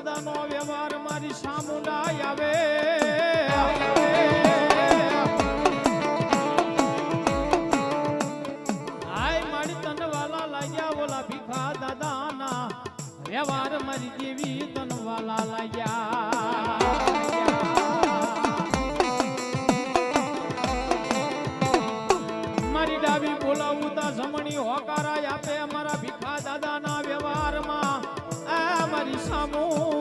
દાદાનો વ્યવહાર મારી સામુંડા આવે આય મારી તનવાલા લાગ્યા ઓલા ભીખા દાદાના વ્યવહાર મારી જેવી તનવાલા લાગ્યા મારી ડાબી બોલાવું તા જમણી હોકારાય આપે અમારા ભીખા દાદાના વ્યવહારમાં આ મારી સામુંડા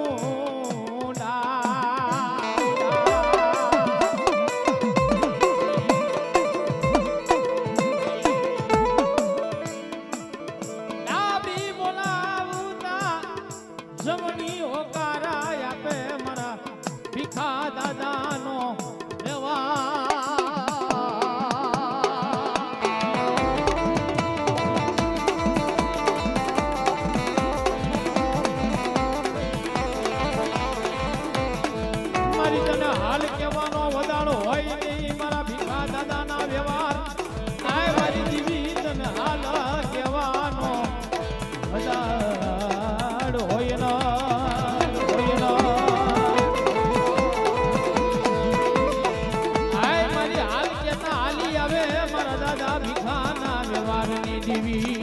ડાબી બોલાવું તા જમણી હોકારાય આપે મારા ભીખા દાદાનો વ્યવહાર હાલ કહેવાનો વદાળો હોય નહીં મારા ભીખા દાદાના વ્યવહાર આય મારી દીવી તને હાલ કહેવાનો વદાળો હોય ન આય મારી હાલ કેતા હાલી આવે મારા દાદા ભીખાના વ્યવહારની દીવી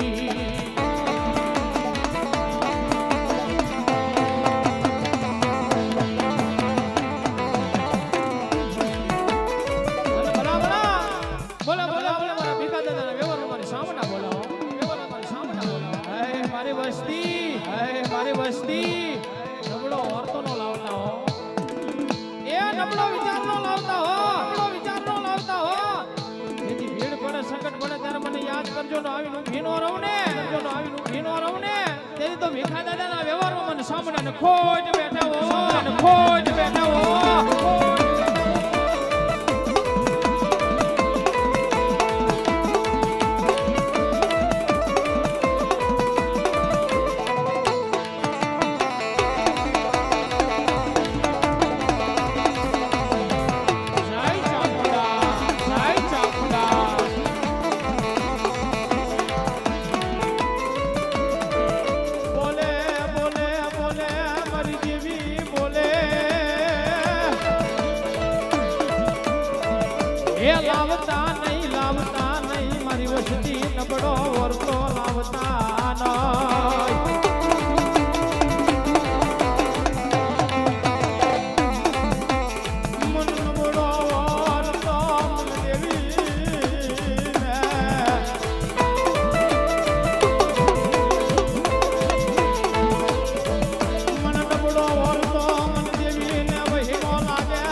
નબળો વર્તો નો લાવતા હો એ નબળો વિચાર નો લાવતા હો એથી ભીડ પડે સંકટ પડે ત્યારે મને યાદ કરજો ને આવીનું ભીનો રહું ને તેથી તો ભીખા દાદાના વ્યવહારમાં મને સાંભળે ને ખોજ બેઠા હો લાવતા નહીં મારી વસ્તી નબળો વર્તો લાવતા નહીં મન નબળો વર્તો મન દેવી મન નબળો વર્તો મન દેવી ને વહીનો લાગે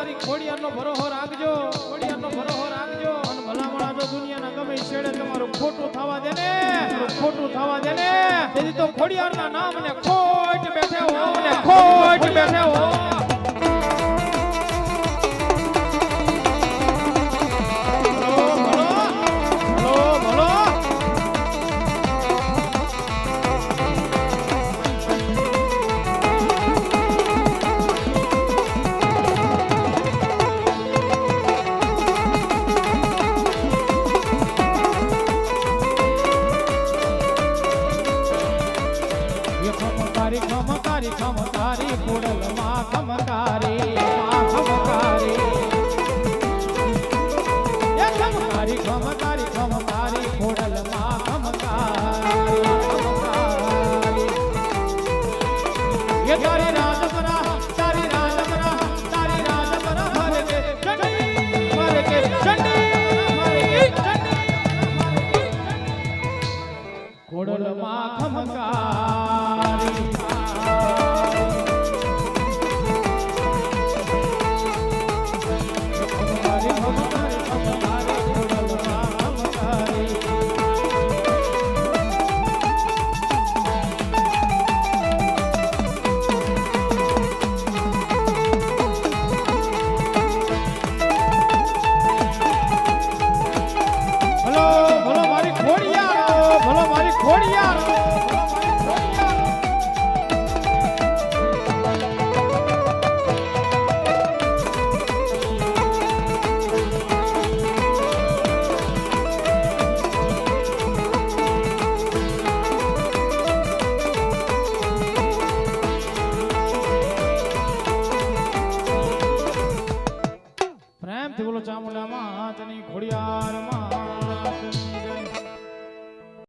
રે ખોડિયારનો ભરોહો રાખજો અને ભલામણા જો દુનિયાના ગમે છેડે તમારું ખોટું થવા દે ને તેથી તો ખોડિયારના નામને ખોટ બેઠે હો ખમકારી કુડલમાં ખમકારી કુડલમાં ખમકારી તારી રાજપરા ભરકે ચંડી કુડલમાં ખમકારી ખમકારી ચામુંડા માતની ખોડિયાર માં